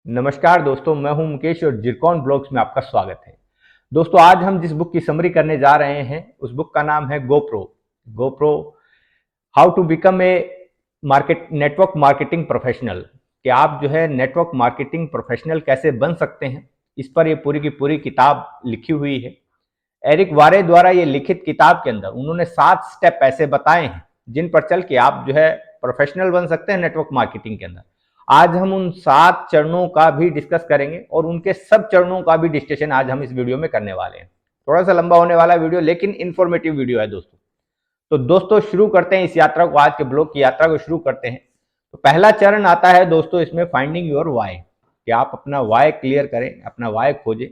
नमस्कार दोस्तों, मैं हूं मुकेश और जिरकॉन ब्लॉग्स में आपका स्वागत है। दोस्तों, आज हम जिस बुक की समरी करने जा रहे हैं उस बुक का नाम है go pro. Go pro how to become a network marketing professional. कि आप जो है नेटवर्क मार्केटिंग प्रोफेशनल कैसे बन सकते हैं, इस पर ये पूरी की पूरी किताब लिखी हुई है। एरिक वारे द्वारा ये लिखित किताब के अंदर उन्होंने 7 स्टेप ऐसे बताए हैं जिन पर चल के आप जो है प्रोफेशनल बन सकते हैं नेटवर्क मार्केटिंग के अंदर। आज हम उन 7 चरणों का भी डिस्कस करेंगे और उनके सब चरणों का भी डिस्कशन आज हम इस वीडियो में करने वाले हैं। थोड़ा सा लंबा होने वाला वीडियो, लेकिन इंफॉर्मेटिव वीडियो है दोस्तों। तो दोस्तों, शुरू करते हैं इस यात्रा को, आज के ब्लॉग की यात्रा को शुरू करते हैं। तो पहला चरण आता है दोस्तों इसमें, फाइंडिंग योर वाई। कि आप अपना वाई क्लियर करें, अपना वाई खोजें।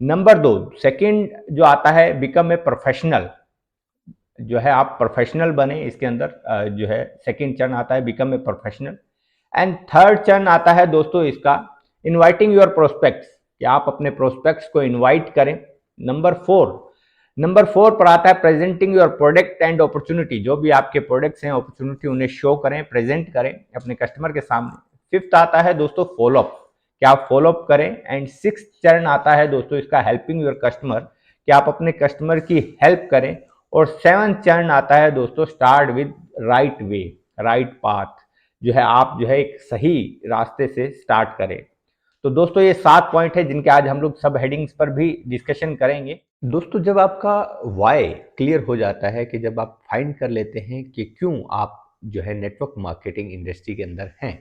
नंबर 2, सेकंड जो आता है, बिकम ए प्रोफेशनल। जो है आप प्रोफेशनल बने, इसके अंदर जो है सेकंड चरण आता है, become a professional. And third चरण आता है दोस्तों इसका, इनवाइटिंग योर प्रोस्पेक्ट्स। कि आप अपने प्रोस्पेक्ट्स को इनवाइट करें। नंबर 4 पर आता है presenting your product and opportunity. जो भी आपके प्रोडक्ट्स हैं, अपॉर्चुनिटी, उन्हें शो करें, प्रेजेंट करें अपने कस्टमर के सामने। फिफ्थ आता है दोस्तों फॉलोअप। कि आप फॉलोअप करें। एंड सिक्स चरण आता है दोस्तों इसका, हेल्पिंग योर कस्टमर। कि आप अपने कस्टमर की हेल्प करें। और सेवंथ चरण आता है दोस्तों, start with right way, right path. जो है आप जो है एक सही रास्ते से स्टार्ट करें। तो दोस्तों, ये 7 पॉइंट है जिनके आज हम लोग सब हेडिंग्स पर भी डिस्कशन करेंगे। दोस्तों, जब आपका वाई क्लियर हो जाता है, कि जब आप फाइंड कर लेते हैं कि क्यों आप जो है नेटवर्क मार्केटिंग इंडस्ट्री के अंदर हैं,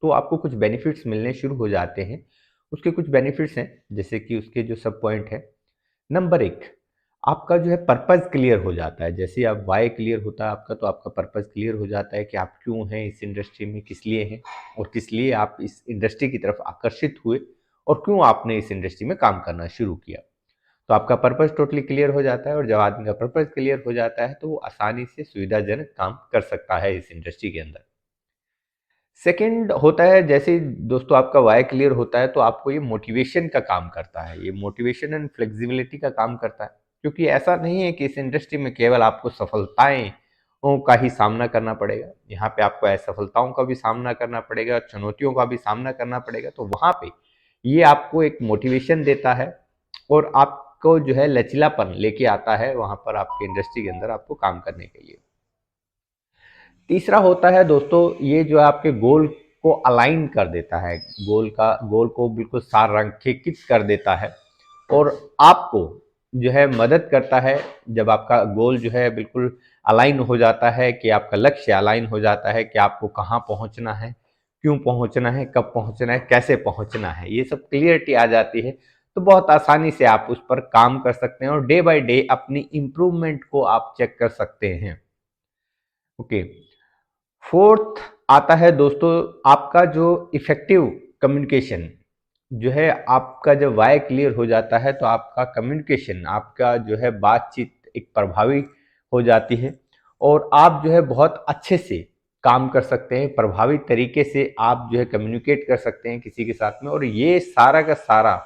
तो आपको कुछ बेनिफिट्स मिलने शुरू हो जाते हैं। उसके कुछ बेनिफिट्स हैं, जैसे कि उसके जो सब पॉइंट है। नंबर 1, आपका जो है पर्पस क्लियर हो जाता है। जैसे आप वाई क्लियर होता है आपका, तो आपका पर्पस क्लियर हो जाता है कि आप क्यों हैं इस इंडस्ट्री में, किस लिए हैं और किस लिए आप इस इंडस्ट्री की तरफ आकर्षित हुए और क्यों आपने इस इंडस्ट्री में काम करना शुरू किया। तो आपका पर्पस टोटली क्लियर हो जाता है, और जब आदमी का पर्पस क्लियर हो जाता है तो वो आसानी से सुविधाजनक काम कर सकता है इस इंडस्ट्री के अंदर। सेकंड होता है, जैसे ही दोस्तों आपका वाई क्लियर होता है तो आपको ये मोटिवेशन का काम करता है। ये मोटिवेशन एंड फ्लेक्सिबिलिटी का काम करता है, क्योंकि ऐसा नहीं है कि इस इंडस्ट्री में केवल आपको सफलताएं का ही सामना करना पड़ेगा। यहाँ पे आपको असफलताओं का भी सामना करना पड़ेगा, चुनौतियों का भी सामना करना पड़ेगा। तो वहाँ पे ये आपको एक मोटिवेशन देता है और आपको जो है लचीलापन लेके आता है वहाँ पर आपके इंडस्ट्री के अंदर आपको काम करने के लिए। तीसरा होता है दोस्तों, ये जो है आपके गोल को अलाइन कर देता है। गोल को बिल्कुल सारांकित कर देता है और आपको जो है मदद करता है। जब आपका गोल जो है बिल्कुल अलाइन हो जाता है, कि आपका लक्ष्य अलाइन हो जाता है कि आपको कहाँ पहुँचना है, क्यों पहुँचना है, कब पहुँचना है, कैसे पहुँचना है, ये सब क्लियरिटी आ जाती है। तो बहुत आसानी से आप उस पर काम कर सकते हैं और डे बाय डे अपनी इम्प्रूवमेंट को आप चेक कर सकते हैं। ओके। फोर्थ आता है दोस्तों, आपका जो इफेक्टिव कम्युनिकेशन। जो है आपका जब वाई क्लियर हो जाता है तो आपका कम्युनिकेशन, आपका जो है बातचीत एक प्रभावी हो जाती है और आप जो है बहुत अच्छे से काम कर सकते हैं। प्रभावी तरीके से आप जो है कम्युनिकेट कर सकते हैं किसी के साथ में। और ये सारा का सारा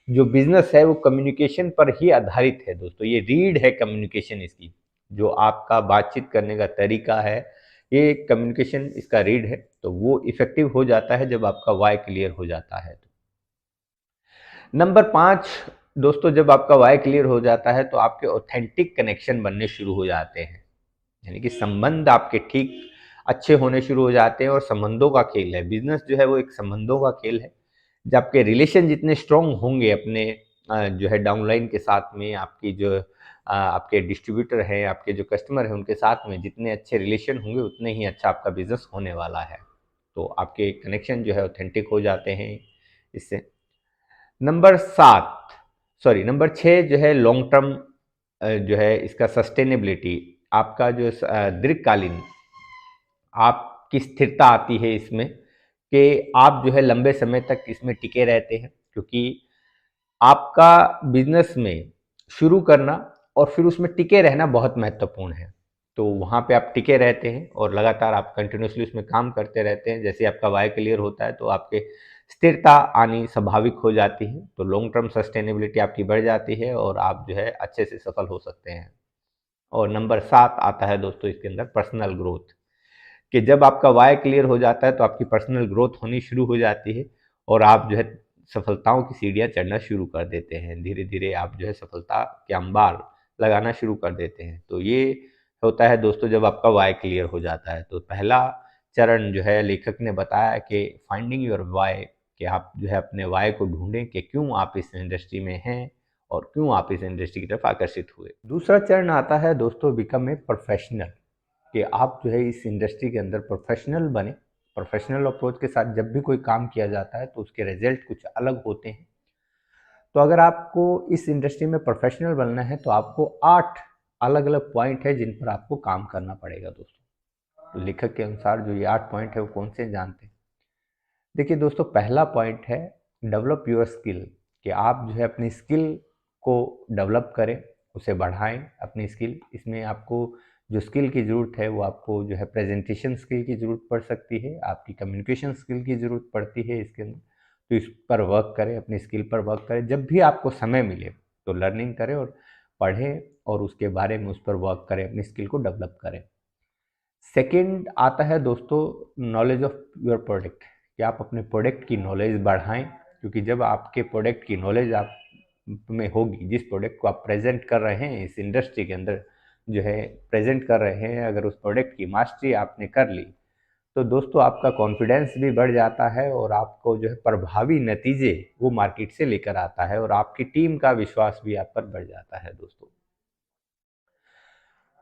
जो बिजनेस है वो कम्युनिकेशन पर ही आधारित है दोस्तों। ये रीढ़ है कम्युनिकेशन इसकी। जो आपका बातचीत करने का तरीका है, ये कम्युनिकेशन इसका रीढ़ है। तो वो इफेक्टिव हो जाता है जब आपका वाई क्लियर हो जाता है। नंबर 5 दोस्तों, जब आपका वाई क्लियर हो जाता है तो आपके ऑथेंटिक कनेक्शन बनने शुरू हो जाते हैं। यानी कि संबंध आपके ठीक अच्छे होने शुरू हो जाते हैं। और संबंधों का खेल है, बिजनेस जो है वो एक संबंधों का खेल है। जब आपके रिलेशन जितने स्ट्रांग होंगे अपने जो है डाउनलाइन के साथ में, आपकी जो आपके डिस्ट्रीब्यूटर हैं, आपके जो कस्टमर हैं, उनके साथ में जितने अच्छे रिलेशन होंगे उतने ही अच्छा आपका बिजनेस होने वाला है। तो आपके कनेक्शन जो है ऑथेंटिक हो जाते हैं इससे। नंबर 6 जो है लॉन्ग टर्म जो है इसका सस्टेनेबिलिटी। आपका जो दीर्घकालीन आपकी स्थिरता आती है इसमें, कि आप जो है लंबे समय तक इसमें टिके रहते हैं। क्योंकि आपका बिजनेस में शुरू करना और फिर उसमें टिके रहना बहुत महत्वपूर्ण है। तो वहाँ पे आप टिके रहते हैं और लगातार आप कंटिन्यूसली उसमें काम करते रहते हैं। जैसे आपका वाई क्लियर होता है तो आपके स्थिरता आनी स्वाभाविक हो जाती है। तो लॉन्ग टर्म सस्टेनेबिलिटी आपकी बढ़ जाती है और आप जो है अच्छे से सफल हो सकते हैं। और नंबर 7 आता है दोस्तों इसके अंदर, पर्सनल ग्रोथ। कि जब आपका वाई क्लियर हो जाता है तो आपकी पर्सनल ग्रोथ होनी शुरू हो जाती है और आप जो है सफलताओं की सीढ़ियाँ चढ़ना शुरू कर देते हैं। धीरे धीरे आप जो है सफलता के अंबार लगाना शुरू कर देते हैं। तो ये होता है दोस्तों जब आपका वाय क्लियर हो जाता है। तो पहला चरण जो है लेखक ने बताया कि फाइंडिंग योर वाय, कि आप जो है अपने वाय को ढूंढें कि क्यों आप इस इंडस्ट्री में हैं और क्यों आप इस इंडस्ट्री की तरफ आकर्षित हुए। दूसरा चरण आता है दोस्तों बिकम ए प्रोफेशनल, कि आप जो है इस इंडस्ट्री के अंदर प्रोफेशनल बने। प्रोफेशनल अप्रोच के साथ जब भी कोई काम किया जाता है तो उसके रिजल्ट कुछ अलग होते हैं। तो अगर आपको इस इंडस्ट्री में प्रोफेशनल बनना है तो आपको 8 अलग अलग पॉइंट है जिन पर आपको काम करना पड़ेगा दोस्तों। तो लेखक के अनुसार जो ये 8 पॉइंट है वो कौन से जानते हैं। देखिए दोस्तों, पहला पॉइंट है डेवलप योर स्किल, कि आप जो है अपनी स्किल को डेवलप करें, उसे बढ़ाएं अपनी स्किल। इसमें आपको जो स्किल की ज़रूरत है वो आपको जो है प्रेजेंटेशन स्किल की ज़रूरत पड़ सकती है, आपकी कम्युनिकेशन स्किल की ज़रूरत पड़ती है इसके अंदर। तो इस पर वर्क करें, अपनी स्किल पर वर्क करें। जब भी आपको समय मिले तो लर्निंग करें और पढ़ें और उसके बारे में उस पर वर्क करें, अपनी स्किल को डेवलप करें। सेकंड आता है दोस्तों नॉलेज ऑफ योर प्रोडक्ट, कि आप अपने प्रोडक्ट की नॉलेज बढ़ाएं। क्योंकि जब आपके प्रोडक्ट की नॉलेज आप में होगी, जिस प्रोडक्ट को आप प्रेजेंट कर रहे हैं इस इंडस्ट्री के अंदर जो है प्रेजेंट कर रहे हैं, अगर उस प्रोडक्ट की मास्टरी आपने कर ली तो दोस्तों आपका कॉन्फिडेंस भी बढ़ जाता है और आपको जो है प्रभावी नतीजे वो मार्केट से लेकर आता है और आपकी टीम का विश्वास भी आप पर बढ़ जाता है दोस्तों।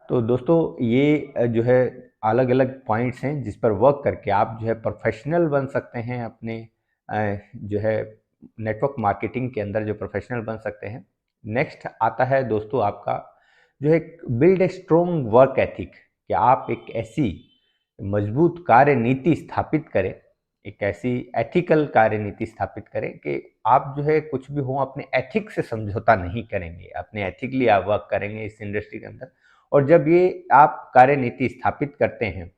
तो दोस्तों ये जो है अलग अलग पॉइंट्स हैं जिस पर वर्क करके आप जो है प्रोफेशनल बन सकते हैं अपने जो है नेटवर्क मार्केटिंग के अंदर जो प्रोफेशनल बन सकते हैं। नेक्स्ट आता है दोस्तों आपका जो है build a strong work ethic, कि आप एक ऐसी मजबूत कार्य नीति स्थापित करें, एक ऐसी एथिकल कार्य नीति स्थापित करें कि आप जो है कुछ भी हो अपने एथिक से समझौता नहीं करेंगे, अपने एथिकली आप वर्क करेंगे इस इंडस्ट्री के अंदर। और जब ये आप कार्य नीति स्थापित करते हैं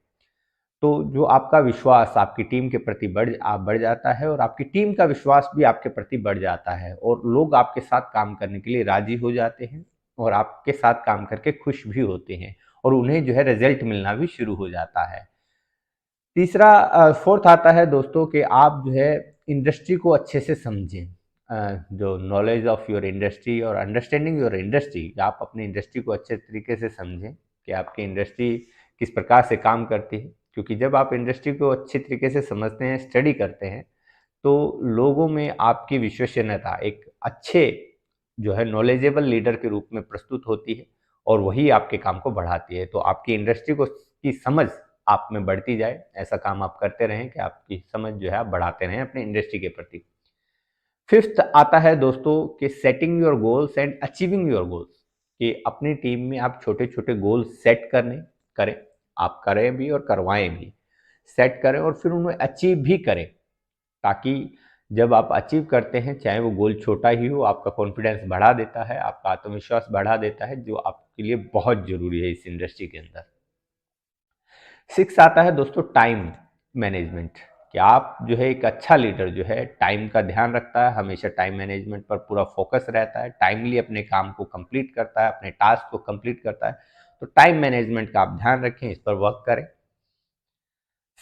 तो जो आपका विश्वास आपकी टीम के प्रति बढ़ जाता है और आपकी टीम का विश्वास भी आपके प्रति बढ़ जाता है और लोग आपके साथ काम करने के लिए राजी हो जाते हैं और आपके साथ काम करके खुश भी होते हैं और उन्हें जो है रिजल्ट मिलना भी शुरू हो जाता है। तीसरा फोर्थ आता है दोस्तों कि आप जो है इंडस्ट्री को अच्छे से समझें। जो नॉलेज ऑफ योर इंडस्ट्री और अंडरस्टैंडिंग योर इंडस्ट्री, आप अपनी इंडस्ट्री को अच्छे तरीके से समझें कि आपकी इंडस्ट्री किस प्रकार से काम करती है। क्योंकि जब आप इंडस्ट्री को अच्छे तरीके से समझते हैं, स्टडी करते हैं, तो लोगों में आपकी विश्वसनीयता एक अच्छे जो है नॉलेजेबल लीडर के रूप में प्रस्तुत होती है और वही आपके काम को बढ़ाती है। तो आपकी इंडस्ट्री को की समझ आप में बढ़ती जाए, ऐसा काम आप करते रहें कि आपकी समझ जो है आप बढ़ाते रहें अपने इंडस्ट्री के प्रति। फिफ्थ आता है दोस्तों कि setting your goals and achieving your goals, कि अपनी टीम में आप छोटे छोटे गोल्स सेट करें, आप करें भी और करवाएं भी। सेट करें और फिर उन्हें अचीव भी करें, ताकि जब आप अचीव करते हैं चाहे वो गोल छोटा ही हो, आपका कॉन्फिडेंस बढ़ा देता है, आपका आत्मविश्वास बढ़ा देता है, जो आपके लिए बहुत ज़रूरी है इस इंडस्ट्री के अंदर। सिक्स आता है दोस्तों टाइम मैनेजमेंट, कि आप जो है एक अच्छा लीडर जो है टाइम का ध्यान रखता है, हमेशा टाइम मैनेजमेंट पर पूरा फोकस रहता है, टाइमली अपने काम को कंप्लीट करता है, अपने टास्क को कंप्लीट करता है। तो टाइम मैनेजमेंट का आप ध्यान रखें, इस पर वर्क करें।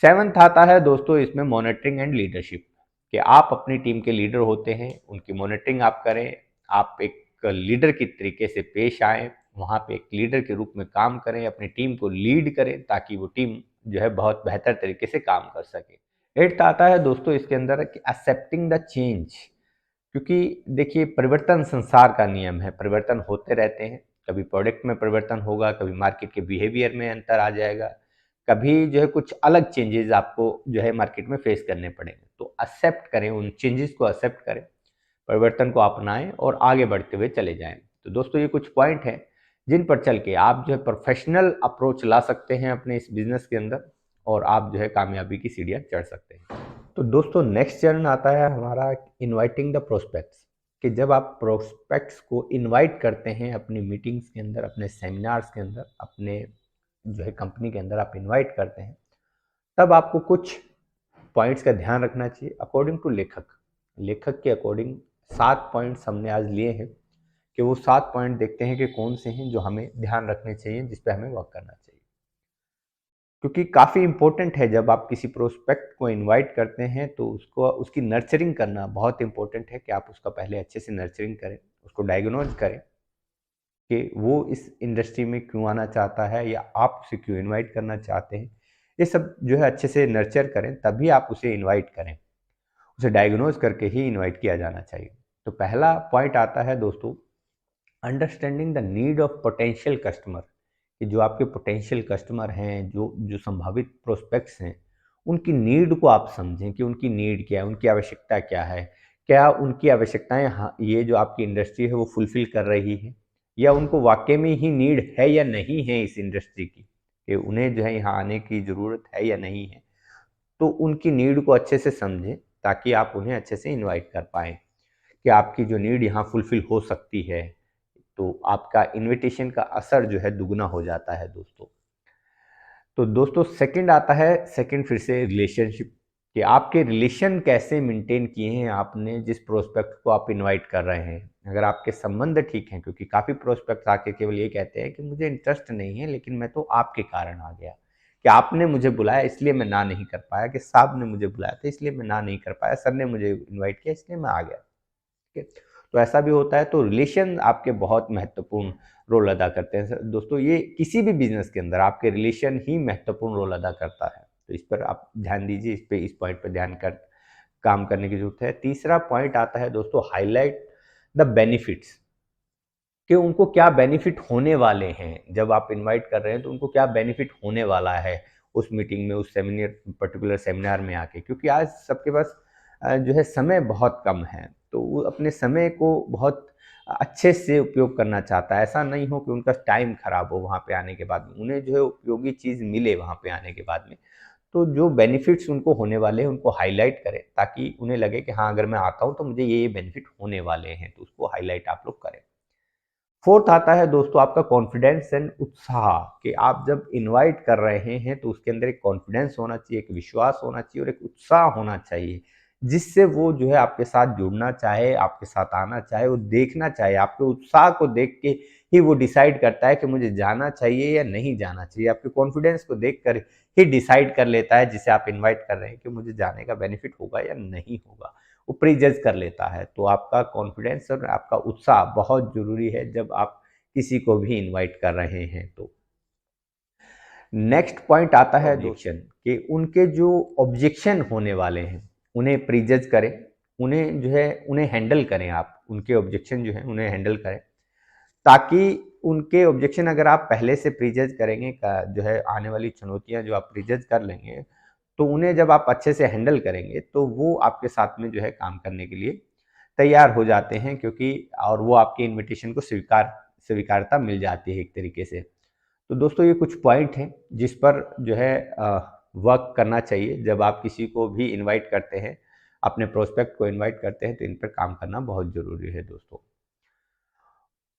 सेवन्थ आता है दोस्तों इसमें मॉनिटरिंग एंड लीडरशिप, कि आप अपनी टीम के लीडर होते हैं, उनकी मॉनिटरिंग आप करें, आप एक लीडर की तरीके से पेश आएँ, वहाँ पे एक लीडर के रूप में काम करें, अपनी टीम को लीड करें ताकि वो टीम जो है बहुत बेहतर तरीके से काम कर सके। एट्थ आता है दोस्तों इसके अंदर कि एक्सेप्टिंग द चेंज, क्योंकि देखिए परिवर्तन संसार का नियम है, परिवर्तन होते रहते हैं। कभी प्रोडक्ट में परिवर्तन होगा, कभी मार्केट के बिहेवियर में अंतर आ जाएगा, कभी जो है कुछ अलग चेंजेस आपको जो है मार्केट में फेस करने पड़ेंगे। तो एक्सेप्ट करें, उन चेंजेस को एक्सेप्ट करें, परिवर्तन को अपनाएं और आगे बढ़ते हुए चले जाएं। तो दोस्तों ये कुछ पॉइंट हैं जिन पर चल के आप जो है प्रोफेशनल अप्रोच ला सकते हैं अपने इस बिजनेस के अंदर और आप जो है कामयाबी की सीढ़ियाँ चढ़ सकते हैं। तो दोस्तों नेक्स्ट चरण आता है हमारा इनवाइटिंग द प्रोस्पेक्ट्स, कि जब आप प्रोस्पेक्ट्स को इनवाइट करते हैं अपनी मीटिंग्स के अंदर, अपने सेमिनार्स के अंदर, अपने जो है कंपनी के अंदर आप इनवाइट करते हैं, तब आपको कुछ पॉइंट्स का ध्यान रखना चाहिए। अकॉर्डिंग टू लेखक, लेखक के अकॉर्डिंग 7 पॉइंट्स हमने आज लिए हैं, कि वो 7 पॉइंट देखते हैं कि कौन से हैं जो हमें ध्यान रखने चाहिए, जिस पे हमें वर्क करना चाहिए। क्योंकि काफ़ी इम्पोर्टेंट है जब आप किसी प्रोस्पेक्ट को इनवाइट करते हैं तो उसको उसकी नर्चरिंग करना बहुत इम्पोर्टेंट है कि आप उसका पहले अच्छे से नर्चरिंग करें, उसको डायग्नोज करें कि वो इस इंडस्ट्री में क्यों आना चाहता है या आप उसे क्यों इनवाइट करना चाहते हैं। ये सब जो है अच्छे से नर्चर करें, तभी आप उसे इनवाइट करें। उसे डायग्नोज करके ही इनवाइट किया जाना चाहिए। तो पहला पॉइंट आता है दोस्तों, understanding the need of potential customer, कि जो आपके पोटेंशियल कस्टमर हैं, जो जो संभावित प्रोस्पेक्ट्स हैं, उनकी नीड को आप समझें कि उनकी नीड क्या है, उनकी आवश्यकता क्या है। क्या उनकी आवश्यकताएं ये जो आपकी इंडस्ट्री है वो फुलफिल कर रही है, या उनको वाकई में ही नीड है या नहीं है इस इंडस्ट्री की, कि उन्हें जो है यहाँ आने की ज़रूरत है या नहीं है। तो उनकी नीड को अच्छे से समझें ताकि आप उन्हें अच्छे से इनवाइट कर पाएँ कि आपकी जो नीड यहाँ फुलफिल हो सकती है। तो आपका इनविटेशन का असर जो है दुगना हो जाता है दोस्तों। तो दोस्तों सेकंड आता है, सेकंड फिर से रिलेशनशिप, कि आपके रिलेशन कैसे मेंटेन किए हैं आपने जिस प्रोस्पेक्ट को आप इनवाइट कर रहे हैं। अगर आपके संबंध ठीक हैं, क्योंकि काफ़ी प्रोस्पेक्ट आके केवल ये कहते हैं कि मुझे इंटरेस्ट नहीं है लेकिन मैं तो आपके कारण आ गया, कि आपने मुझे बुलाया इसलिए मैं ना नहीं कर पाया, कि साहब ने मुझे बुलाया था इसलिए मैं ना नहीं कर पाया, सर ने मुझे इन्वाइट किया इसलिए मैं आ गया। ठीक है, तो ऐसा भी होता है। तो रिलेशन आपके बहुत महत्वपूर्ण रोल अदा करते हैं दोस्तों। ये किसी भी बिजनेस के अंदर आपके रिलेशन ही महत्वपूर्ण रोल अदा करता है। तो इस पर आप ध्यान दीजिए, इस पे इस पॉइंट पर ध्यान कर काम करने की जरूरत है। तीसरा पॉइंट आता है दोस्तों, हाईलाइट द बेनिफिट्स, कि उनको क्या बेनिफिट होने वाले हैं। जब आप इनवाइट कर रहे हैं तो उनको क्या बेनिफिट होने वाला है उस मीटिंग में, उस सेमिनार, पर्टिकुलर सेमिनार में आके। क्योंकि आज सबके पास जो है समय बहुत कम है, तो वो अपने समय को बहुत अच्छे से उपयोग करना चाहता है। ऐसा नहीं हो कि उनका टाइम खराब हो वहाँ पे आने के बाद में, उन्हें जो है उपयोगी चीज़ मिले वहाँ पे आने के बाद में। तो जो बेनिफिट्स उनको होने वाले हैं उनको हाईलाइट करें, ताकि उन्हें लगे कि हाँ, अगर मैं आता हूँ तो मुझे ये बेनिफिट होने वाले हैं, तो उसको हाईलाइट आप लोग करें। फोर्थ आता है दोस्तों आपका कॉन्फिडेंस एंड उत्साह, कि आप जब इनवाइट कर रहे हैं तो उसके अंदर एक कॉन्फिडेंस होना चाहिए, एक विश्वास होना चाहिए और एक उत्साह होना चाहिए, जिससे वो जो है आपके साथ जुड़ना चाहे, आपके साथ आना चाहे, वो देखना चाहे। आपके उत्साह को देख के ही वो डिसाइड करता है कि मुझे जाना चाहिए या नहीं जाना चाहिए। आपके कॉन्फिडेंस को देख कर ही डिसाइड कर लेता है जिसे आप इन्वाइट कर रहे हैं कि मुझे जाने का बेनिफिट होगा या नहीं होगा। वो प्री जज कर लेता है। तो आपका कॉन्फिडेंस और आपका उत्साह बहुत ज़रूरी है जब आप किसी को भी इनवाइट कर रहे हैं तो। नेक्स्ट पॉइंट आता है ऑब्जेक्शन, कि उनके जो ऑब्जेक्शन होने वाले हैं उन्हें प्री जज करें, उन्हें जो है उन्हें हैंडल करें आप, उनके ऑब्जेक्शन जो है उन्हें हैंडल करें, ताकि उनके ऑब्जेक्शन अगर आप पहले से प्री जज करेंगे का जो है आने वाली चुनौतियाँ जो आप प्री जज कर लेंगे, तो उन्हें जब आप अच्छे से हैंडल करेंगे तो वो आपके साथ में जो है काम करने के लिए तैयार हो जाते हैं, क्योंकि और वो आपके इनविटेशन को स्वीकारता मिल जाती है एक तरीके से। तो दोस्तों ये कुछ पॉइंट हैं जिस पर जो है वर्क करना चाहिए। जब आप किसी को भी इनवाइट करते हैं, अपने प्रोस्पेक्ट को इनवाइट करते हैं, तो इन पर काम करना बहुत ज़रूरी है दोस्तों।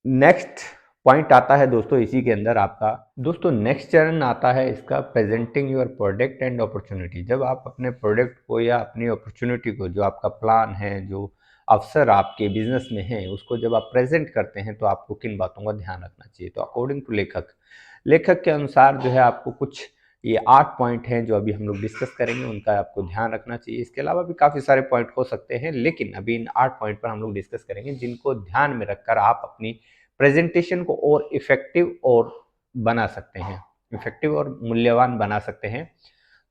नेक्स्ट पॉइंट आता है दोस्तों इसी के अंदर आपका, दोस्तों नेक्स्ट चरण आता है इसका, presenting your product and opportunity. जब आप अपने प्रोडक्ट को या अपनी अपॉर्चुनिटी को, जो आपका प्लान है, जो अवसर आपके बिजनेस में है, उसको जब आप प्रेजेंट करते हैं तो आपको किन बातों का ध्यान रखना चाहिए। तो अकॉर्डिंग टू लेखक के अनुसार जो है आपको कुछ ये 8 पॉइंट हैं जो अभी हम लोग डिस्कस करेंगे, उनका आपको ध्यान रखना चाहिए। इसके अलावा भी काफ़ी सारे पॉइंट हो सकते हैं, लेकिन अभी इन 8 पॉइंट पर हम लोग डिस्कस करेंगे जिनको ध्यान में रखकर आप अपनी प्रेजेंटेशन को और इफेक्टिव और बना सकते हैं, इफेक्टिव और मूल्यवान बना सकते हैं।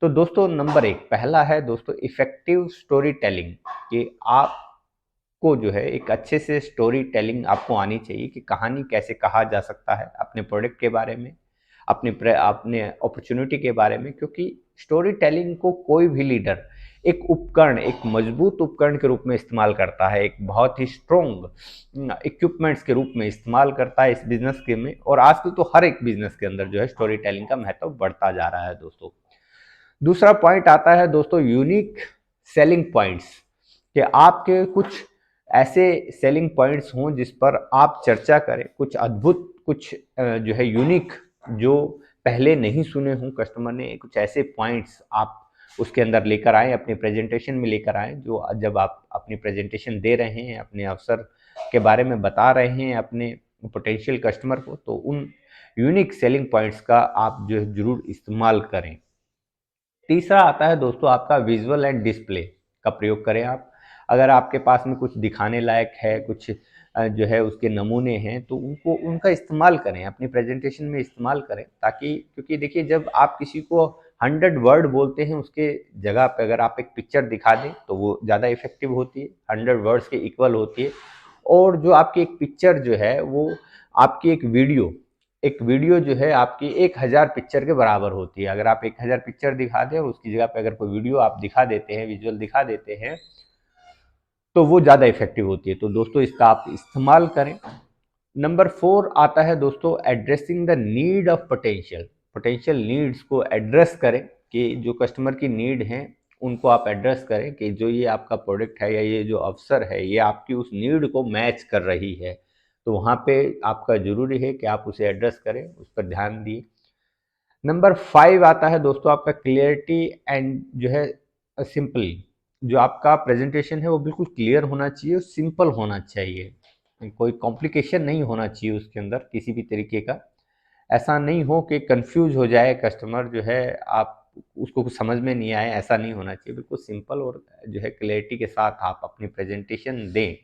तो दोस्तों नंबर 1 पहला है दोस्तों इफेक्टिव स्टोरी टेलिंग, कि आपको जो है एक अच्छे से स्टोरी टेलिंग आपको आनी चाहिए कि कहानी कैसे कहा जा सकता है अपने प्रोडक्ट के बारे में, अपने अपॉर्चुनिटी के बारे में। क्योंकि स्टोरी टेलिंग को कोई भी लीडर एक उपकरण, एक मजबूत उपकरण के रूप में इस्तेमाल करता है, एक बहुत ही स्ट्रॉन्ग इक्विपमेंट्स के रूप में इस्तेमाल करता है इस बिजनेस के में। और आजकल तो हर एक बिजनेस के अंदर जो है स्टोरी टेलिंग का महत्व बढ़ता जा रहा है दोस्तों। दूसरा पॉइंट आता है दोस्तों यूनिक सेलिंग पॉइंट्स, कि आपके कुछ ऐसे सेलिंग पॉइंट्स हों जिस पर आप चर्चा करें, कुछ अद्भुत, कुछ जो है यूनिक, जो पहले नहीं सुने हों कस्टमर ने, कुछ ऐसे पॉइंट्स आप उसके अंदर लेकर आएँ, अपनी प्रेजेंटेशन में लेकर आएँ। जो जब आप अपनी प्रेजेंटेशन दे रहे हैं, अपने अवसर के बारे में बता रहे हैं अपने पोटेंशियल कस्टमर को, तो उन यूनिक सेलिंग पॉइंट्स का आप जो है जरूर इस्तेमाल करें। तीसरा आता है दोस्तों आपका विजुअल एंड डिस्प्ले का प्रयोग करें आप। अगर आपके पास में कुछ दिखाने लायक है, कुछ जो है उसके नमूने हैं, तो उनको उनका इस्तेमाल करें, अपनी प्रेजेंटेशन में इस्तेमाल करें, ताकि क्योंकि देखिए जब आप किसी को 100 वर्ड बोलते हैं उसके जगह पे अगर आप एक पिक्चर दिखा दें तो वो ज़्यादा इफेक्टिव होती है, 100 वर्ड्स के इक्वल होती है। और जो आपकी एक पिक्चर जो है वो आपकी एक वीडियो जो है आपकी 1000 पिक्चर के बराबर होती है। अगर आप 1000 पिक्चर दिखा दें और उसकी जगह पे अगर कोई वीडियो आप दिखा देते हैं, विजुअल दिखा देते हैं, तो वो ज़्यादा इफेक्टिव होती है। तो दोस्तों इसका आप इस्तेमाल करें। नंबर 4 आता है दोस्तों addressing the need of potential. Potential needs को एड्रेस करें कि जो कस्टमर की नीड है उनको आप एड्रेस करें कि जो ये आपका प्रोडक्ट है या ये जो अवसर है ये आपकी उस नीड को मैच कर रही है। तो वहाँ पे आपका ज़रूरी है कि आप उसे एड्रेस करें, उस पर ध्यान दिए। नंबर 5 आता है दोस्तों आपका क्लियरिटी एंड जो है सिंपली। जो आपका प्रेजेंटेशन है वो बिल्कुल क्लियर होना चाहिए, सिंपल होना चाहिए, कोई कॉम्प्लिकेशन नहीं होना चाहिए उसके अंदर किसी भी तरीके का। ऐसा नहीं हो कि कंफ्यूज हो जाए कस्टमर जो है, आप उसको कुछ समझ में नहीं आए, ऐसा नहीं होना चाहिए। बिल्कुल सिंपल और जो है क्लियरिटी के साथ आप अपनी प्रेजेंटेशन दें।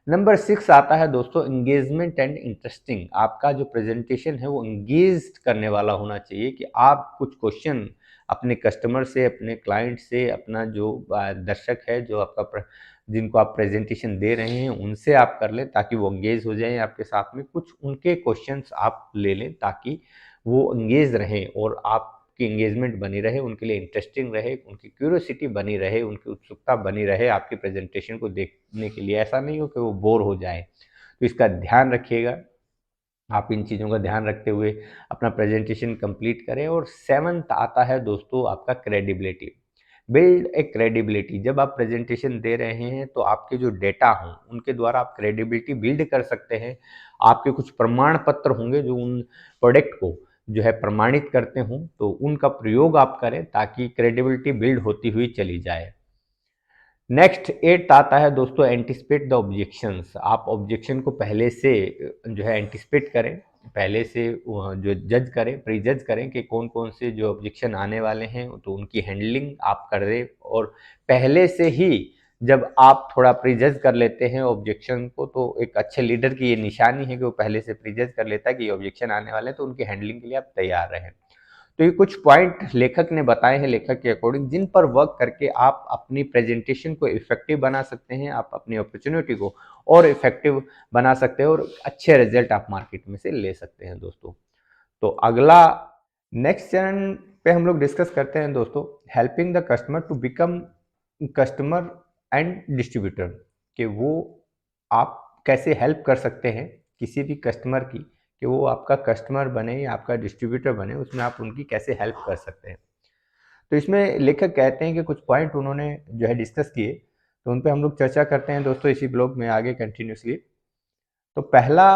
नंबर 6 आता है दोस्तों एंगेजमेंट एंड इंटरेस्टिंग। आपका जो प्रेजेंटेशन है वो एंगेज करने वाला होना चाहिए कि आप कुछ क्वेश्चन अपने कस्टमर से, अपने क्लाइंट से, अपना जो दर्शक है जो आपका जिनको आप प्रेजेंटेशन दे रहे हैं उनसे आप कर लें, ताकि वो एंगेज हो जाएं आपके साथ में। कुछ उनके क्वेश्चंस आप ले लें ताकि वो एंगेज रहें और आपकी एंगेजमेंट बनी रहे, उनके लिए इंटरेस्टिंग रहे, उनकी क्यूरियोसिटी बनी रहे, उनकी उत्सुकता बनी रहे आपकी प्रेजेंटेशन को देखने के लिए। ऐसा नहीं हो कि वो बोर हो जाए। तो इसका ध्यान रखिएगा, आप इन चीज़ों का ध्यान रखते हुए अपना प्रेजेंटेशन कंप्लीट करें। और 7th आता है दोस्तों आपका क्रेडिबिलिटी। Build a credibility. जब आप प्रेजेंटेशन दे रहे हैं तो आपके जो डेटा हों उनके द्वारा आप क्रेडिबिलिटी बिल्ड कर सकते हैं। आपके कुछ प्रमाण पत्र होंगे जो उन प्रोडक्ट को जो है प्रमाणित करते हों, तो उनका प्रयोग आप करें ताकि क्रेडिबिलिटी बिल्ड होती हुई चली जाए। नेक्स्ट 8th आता है दोस्तों एंटिसिपेट द ऑब्जेक्शंस। आप ऑब्जेक्शन को पहले से जो है एंटिसिपेट करें, पहले से जो जज करें, प्री जज करें कि कौन कौन से जो ऑब्जेक्शन आने वाले हैं, तो उनकी हैंडलिंग आप कर दें। और पहले से ही जब आप थोड़ा प्री जज कर लेते हैं ऑब्जेक्शन को, तो एक अच्छे लीडर की ये निशानी है कि वो पहले से प्री जज कर लेता है कि ये ऑब्जेक्शन आने वाले हैं, तो उनकी हैंडलिंग के लिए आप तैयार रहें। तो ये कुछ पॉइंट लेखक ने बताए हैं, लेखक के अकॉर्डिंग, जिन पर वर्क करके आप अपनी प्रेजेंटेशन को इफेक्टिव बना सकते हैं, आप अपनी अपॉर्चुनिटी को और इफेक्टिव बना सकते हैं और अच्छे रिजल्ट आप मार्केट में से ले सकते हैं दोस्तों। तो अगला नेक्स्ट चरण पे हम लोग डिस्कस करते हैं दोस्तों, helping the customer to become customer and distributor. कि वो आप कैसे हेल्प कर सकते हैं किसी भी कस्टमर की कि वो आपका कस्टमर बने या आपका डिस्ट्रीब्यूटर बने, उसमें आप उनकी कैसे हेल्प कर सकते हैं। तो इसमें लेखक कहते हैं कि कुछ पॉइंट उन्होंने जो है डिस्कस किए, तो उन पे हम लोग चर्चा करते हैं दोस्तों इसी ब्लॉग में आगे कंटिन्यूसली। तो पहला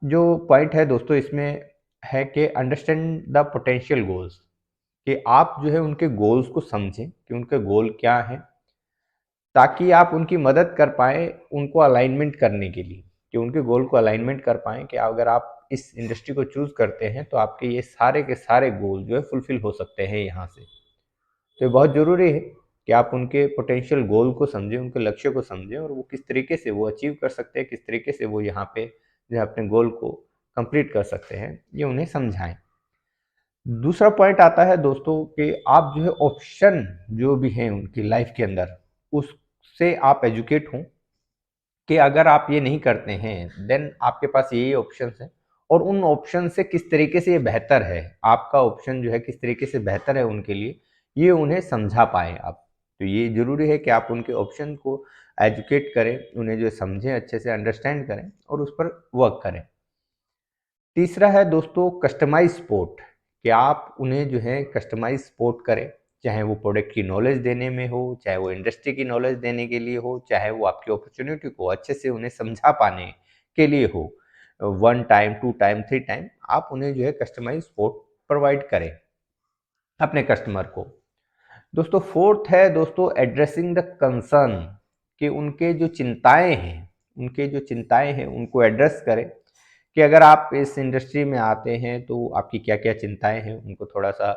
जो पॉइंट है दोस्तों इसमें है कि अंडरस्टैंड द पोटेंशियल गोल्स। कि आप जो है उनके गोल्स को समझें कि उनके गोल क्या हैं, ताकि आप उनकी मदद कर पाएँ उनको अलाइनमेंट करने के लिए, कि उनके गोल को अलाइनमेंट कर पाएँ कि अगर आप इस इंडस्ट्री को चूज़ करते हैं तो आपके ये सारे के सारे गोल जो है फुलफ़िल हो सकते हैं यहाँ से। तो ये बहुत ज़रूरी है कि आप उनके पोटेंशियल गोल को समझें, उनके लक्ष्य को समझें और वो किस तरीके से वो अचीव कर सकते हैं, किस तरीके से वो यहाँ पे जो है अपने गोल को कंप्लीट कर सकते हैं, ये उन्हें समझाएँ। दूसरा पॉइंट आता है दोस्तों कि आप जो है ऑप्शन जो भी हैं उनकी लाइफ के अंदर, उससे आप एजुकेट हों कि अगर आप ये नहीं करते हैं देन आपके पास ये ऑप्शंस हैं, और उन ऑप्शन से किस तरीके से ये बेहतर है, आपका ऑप्शन जो है किस तरीके से बेहतर है उनके लिए, ये उन्हें समझा पाएँ आप। तो ये ज़रूरी है कि आप उनके ऑप्शन को एजुकेट करें, उन्हें जो समझें, अच्छे से अंडरस्टैंड करें और उस पर वर्क करें। तीसरा है दोस्तों कस्टमाइज सपोर्ट। कि आप उन्हें जो है कस्टमाइज सपोर्ट करें, चाहे वो प्रोडक्ट की नॉलेज देने में हो, चाहे वो इंडस्ट्री की नॉलेज देने के लिए हो, चाहे वो आपकी अपॉर्चुनिटी को अच्छे से उन्हें समझा पाने के लिए हो। 1 टाइम, 2 टाइम, 3 टाइम आप उन्हें जो है कस्टमाइज सपोर्ट प्रोवाइड करें अपने कस्टमर को। दोस्तों 4th है दोस्तों एड्रेसिंग द कंसर्न। कि उनके जो चिंताएं हैं उनको एड्रेस करें कि अगर आप इस इंडस्ट्री में आते हैं तो आपकी क्या क्या चिंताएं हैं, उनको थोड़ा सा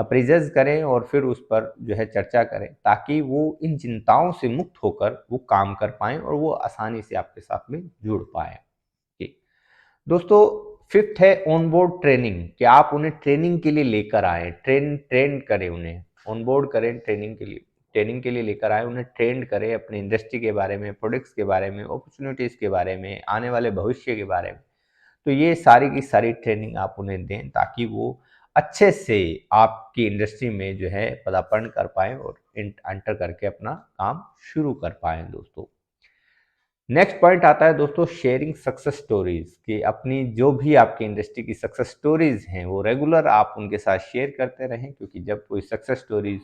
प्रिजेज करें और फिर उस पर जो है चर्चा करें, ताकि वो इन चिंताओं से मुक्त होकर वो काम कर पाएं और वो आसानी से आपके साथ में जुड़ पाए। ठीक दोस्तों, फिफ्थ है ऑनबोर्ड ट्रेनिंग, कि आप उन्हें ट्रेनिंग के लिए लेकर आए, ट्रेन करें उन्हें, ऑनबोर्ड करें ट्रेनिंग के लिए लेकर आए, उन्हें ट्रेंड करें अपने इंडस्ट्री के बारे में, प्रोडक्ट्स के बारे में, अपॉर्चुनिटीज़ के बारे में, आने वाले भविष्य के बारे में। तो ये सारी की सारी ट्रेनिंग आप उन्हें दें, ताकि वो अच्छे से आपकी इंडस्ट्री में जो है पदार्पण कर पाएँ और एंटर करके अपना काम शुरू कर पाएँ दोस्तों। नेक्स्ट पॉइंट आता है दोस्तों शेयरिंग सक्सेस स्टोरीज, कि अपनी जो भी आपकी इंडस्ट्री की सक्सेस स्टोरीज हैं वो रेगुलर आप उनके साथ शेयर करते रहें, क्योंकि जब कोई सक्सेस स्टोरीज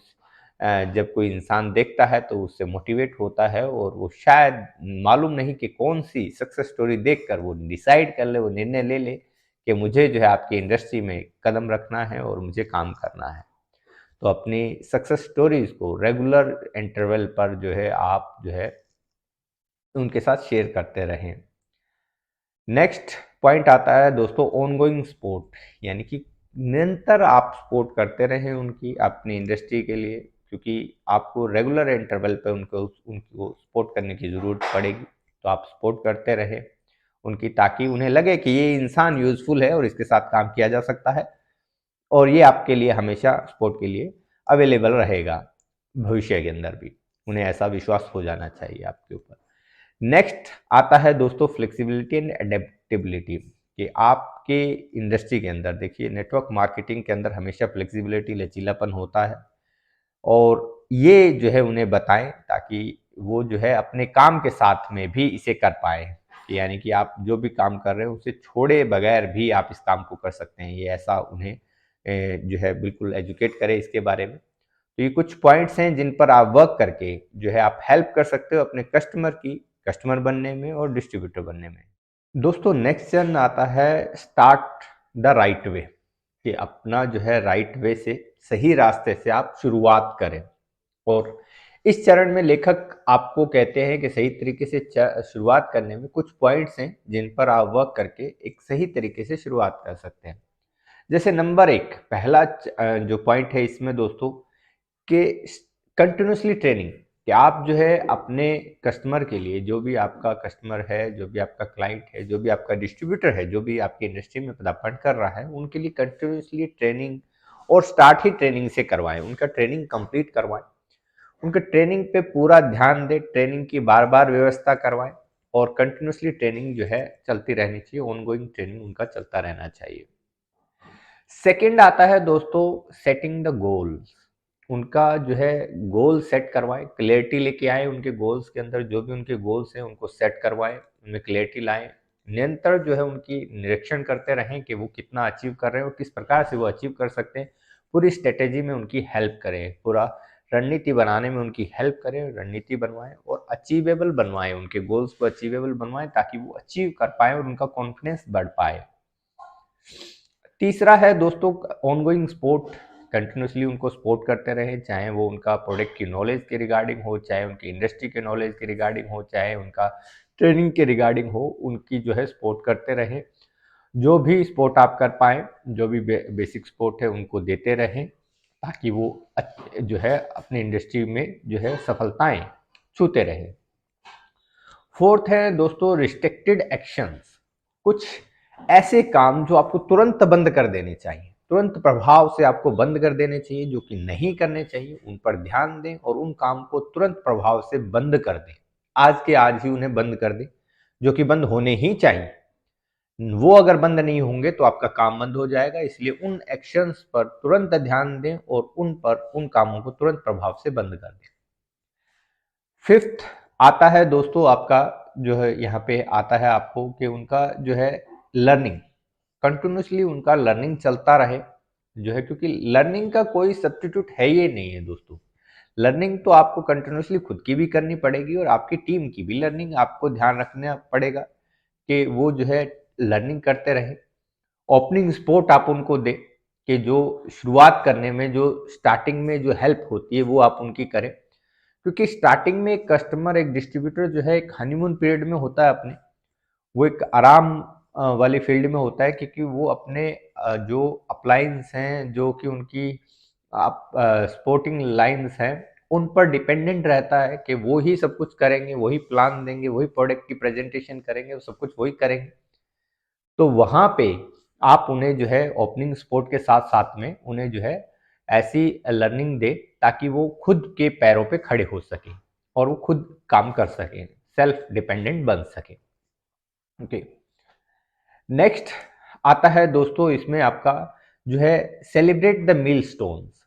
जब कोई इंसान देखता है तो उससे मोटिवेट होता है और वो शायद मालूम नहीं कि कौन सी सक्सेस स्टोरी देखकर वो डिसाइड कर ले, वो निर्णय ले ले कि मुझे जो है आपकी इंडस्ट्री में कदम रखना है और मुझे काम करना है। तो अपनी सक्सेस स्टोरीज को रेगुलर इंटरवल पर जो है आप जो है उनके साथ शेयर करते रहें। नेक्स्ट पॉइंट आता है दोस्तों ऑनगोइंग सपोर्ट, यानी कि निरंतर आप सपोर्ट करते रहें उनकी अपनी इंडस्ट्री के लिए, क्योंकि आपको रेगुलर इंटरवल पे उनको सपोर्ट करने की ज़रूरत पड़ेगी। तो आप सपोर्ट करते रहें उनकी, ताकि उन्हें लगे कि ये इंसान यूज़फुल है और इसके साथ काम किया जा सकता है और ये आपके लिए हमेशा सपोर्ट के लिए अवेलेबल रहेगा भविष्य के अंदर भी। उन्हें ऐसा विश्वास हो जाना चाहिए आपके ऊपर। नेक्स्ट आता है दोस्तों फ्लेक्सिबिलिटी एंड एडेप्टेबिलिटी, कि आपके इंडस्ट्री के अंदर देखिए नेटवर्क मार्केटिंग के अंदर हमेशा फ्लेक्सिबिलिटी, लचीलापन होता है, और ये जो है उन्हें बताएं ताकि वो जो है अपने काम के साथ में भी इसे कर पाए, यानी कि आप जो भी काम कर रहे हैं उसे छोड़े बगैर भी आप इस काम को कर सकते हैं, ये ऐसा उन्हें जो है बिल्कुल एजुकेट करें इसके बारे में। तो ये कुछ पॉइंट्स हैं जिन पर आप वर्क करके जो है आप हेल्प कर सकते हो अपने कस्टमर बनने में और डिस्ट्रीब्यूटर बनने में। दोस्तों नेक्स्ट चरण आता है स्टार्ट द राइट वे, कि अपना जो है राइट वे से, सही रास्ते से आप शुरुआत करें। और इस चरण में लेखक आपको कहते हैं कि सही तरीके से शुरुआत करने में कुछ पॉइंट्स हैं जिन पर आप वर्क करके एक सही तरीके से शुरुआत कर सकते हैं। जैसे नंबर एक, पहला जो पॉइंट है इसमें दोस्तों, कि कंटिन्यूसली ट्रेनिंग, कि आप जो है अपने कस्टमर के लिए, जो भी आपका कस्टमर है, जो भी आपका क्लाइंट है, जो भी आपका डिस्ट्रीब्यूटर है, जो भी आपकी इंडस्ट्री में पदार्पण कर रहा है, उनके लिए कंटिन्यूसली ट्रेनिंग और स्टार्ट ही ट्रेनिंग से करवाएं, उनका ट्रेनिंग कंप्लीट करवाएं, उनके ट्रेनिंग पे पूरा ध्यान दें, ट्रेनिंग की बार बार व्यवस्था करवाएं और कंटिन्यूसली ट्रेनिंग जो है चलती रहनी चाहिए, ऑनगोइंग ट्रेनिंग उनका चलता रहना चाहिए। सेकंड आता है दोस्तों सेटिंग द गोल्स, उनका जो है गोल सेट करवाएं, क्लियरिटी लेके आए उनके गोल्स के अंदर, जो भी उनके गोल्स हैं उनको सेट करवाएं, उनमें क्लियरिटी लाएं, निरंतर जो है उनकी निरीक्षण करते रहें कि वो कितना अचीव कर रहे हैं और किस प्रकार से वो अचीव कर सकते हैं, पूरी स्ट्रेटेजी में उनकी हेल्प करें, पूरा रणनीति बनाने में उनकी हेल्प करें, रणनीति बनवाएं और अचीवेबल बनवाएं, उनके गोल्स को अचीवेबल बनवाएं ताकि वो अचीव कर पाए और उनका कॉन्फिडेंस बढ़ पाए। तीसरा है दोस्तों ऑनगोइंग सपोर्ट, कंटिन्यूसली उनको सपोर्ट करते रहें, चाहे वो उनका प्रोडक्ट की नॉलेज के रिगार्डिंग हो, चाहे उनकी इंडस्ट्री के नॉलेज के रिगार्डिंग हो, चाहे उनका ट्रेनिंग के रिगार्डिंग हो, उनकी जो है सपोर्ट करते रहें। जो भी सपोर्ट आप कर पाएँ, जो भी बेसिक सपोर्ट है उनको देते रहें, ताकि वो जो है अपनी इंडस्ट्री में जो है सफलताएँ छूते रहें। फोर्थ है दोस्तों रिस्ट्रिक्टेड एक्शंस, कुछ ऐसे काम जो आपको तुरंत बंद कर देने चाहिए, तुरंत प्रभाव से आपको बंद कर देने चाहिए, जो कि नहीं करने चाहिए, उन पर ध्यान दें और उन काम को तुरंत प्रभाव से बंद कर दें, आज के आज ही उन्हें बंद कर दें, जो कि बंद होने ही चाहिए। वो अगर बंद नहीं होंगे तो आपका काम बंद हो जाएगा, इसलिए उन एक्शंस पर तुरंत ध्यान दें और उन कामों को तुरंत प्रभाव से बंद कर दें। फिफ्थ आता है दोस्तों आपका जो है यहाँ पे आता है आपको कि उनका जो है लर्निंग, कंटिन्यूसली उनका लर्निंग चलता रहे जो है, क्योंकि लर्निंग का कोई सब्स्टिट्यूट है ही नहीं है दोस्तों। लर्निंग तो आपको कंटिन्यूसली खुद की भी करनी पड़ेगी और आपकी टीम की भी लर्निंग आपको ध्यान रखना पड़ेगा कि वो जो है लर्निंग करते रहे। ओपनिंग सपोर्ट आप उनको दें, कि जो शुरुआत करने में, जो स्टार्टिंग में जो हेल्प होती है वो आप उनकी करें, क्योंकि स्टार्टिंग में एक कस्टमर, एक डिस्ट्रीब्यूटर जो है एक हनीमून पीरियड में होता है अपने, वो एक आराम वाली फील्ड में होता है, क्योंकि वो अपने जो अप्लायंस हैं, जो कि उनकी स्पोर्टिंग लाइन्स हैं, उन पर डिपेंडेंट रहता है कि वो ही सब कुछ करेंगे, वही प्लान देंगे, वही प्रोडक्ट की प्रेजेंटेशन करेंगे, वो सब कुछ वही करेंगे। तो वहाँ पे आप उन्हें जो है ओपनिंग स्पोर्ट के साथ-साथ में उन्हें जो है ऐसी लर्निंग दें ताकि वो खुद के पैरों पे खड़े हो सकें और वो खुद काम कर सकें, सेल्फ डिपेंडेंट बन सकें। ओके। नेक्स्ट आता है दोस्तों इसमें आपका जो है सेलिब्रेट द मिलस्टोन्स।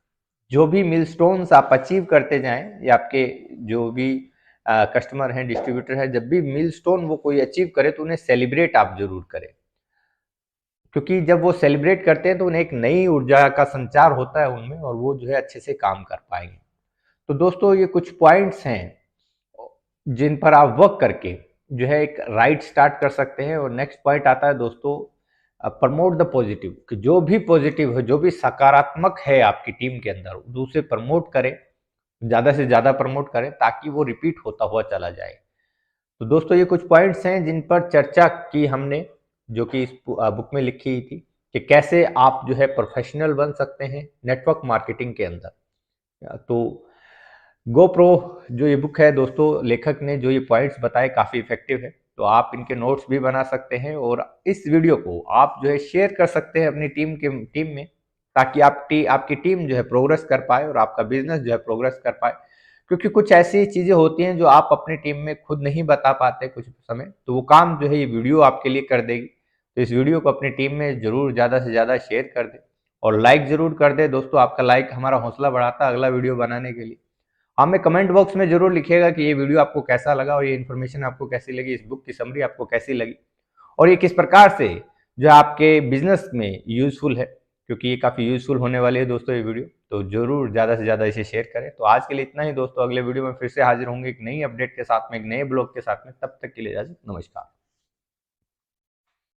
जो भी मिलस्टोन्स आप अचीव करते जाएं, या आपके जो भी कस्टमर हैं, डिस्ट्रीब्यूटर हैं, जब भी मिलस्टोन वो कोई अचीव करे तो उन्हें सेलिब्रेट आप जरूर करें, क्योंकि जब वो सेलिब्रेट करते हैं तो उन्हें एक नई ऊर्जा का संचार होता है उनमें, और वो जो है अच्छे से काम कर पाएंगे। तो दोस्तों ये कुछ पॉइंट्स हैं जिन पर आप वर्क करके जो है एक राइट स्टार्ट कर सकते हैं। और नेक्स्ट पॉइंट आता है दोस्तों प्रमोट द पॉजिटिव, कि जो भी पॉजिटिव है, जो भी सकारात्मक है आपकी टीम के अंदर, उसे प्रमोट करें, ज़्यादा से ज़्यादा प्रमोट करें ताकि वो रिपीट होता हुआ चला जाए। तो दोस्तों ये कुछ पॉइंट्स हैं जिन पर चर्चा की हमने, जो कि इस बुक में लिखी हुई थी, कि कैसे आप जो है प्रोफेशनल बन सकते हैं नेटवर्क मार्केटिंग के अंदर। तो गोप्रो जो ये बुक है दोस्तों, लेखक ने जो ये पॉइंट्स बताए काफ़ी इफेक्टिव है, तो आप इनके नोट्स भी बना सकते हैं और इस वीडियो को आप जो है शेयर कर सकते हैं अपनी टीम में, ताकि आपकी टीम जो है प्रोग्रेस कर पाए और आपका बिजनेस जो है प्रोग्रेस कर पाए। क्योंकि कुछ ऐसी चीज़ें होती हैं जो आप अपनी टीम में खुद नहीं बता पाते कुछ समय, तो वो काम जो है ये वीडियो आपके लिए कर देगी। तो इस वीडियो को अपनी टीम में ज़रूर ज़्यादा से ज़्यादा शेयर कर दें और लाइक ज़रूर कर दें दोस्तों। आपका लाइक हमारा हौसला बढ़ाता है अगला वीडियो बनाने के लिए। हमें कमेंट बॉक्स में जरूर लिखिएगा कि ये वीडियो आपको कैसा लगा और ये इन्फॉर्मेशन आपको कैसी लगी, इस बुक की समरी आपको कैसी लगी, और ये किस प्रकार से जो आपके बिजनेस में यूजफुल है, क्योंकि ये काफ़ी यूजफुल होने वाली है दोस्तों ये वीडियो। तो जरूर ज़्यादा से ज़्यादा इसे शेयर करें। तो आज के लिए इतना ही दोस्तों, अगले वीडियो में फिर से हाजिर होंगे एक नई अपडेट के साथ में, एक नए ब्लॉग के साथ में। तब तक के लिए इजाजत, नमस्कार।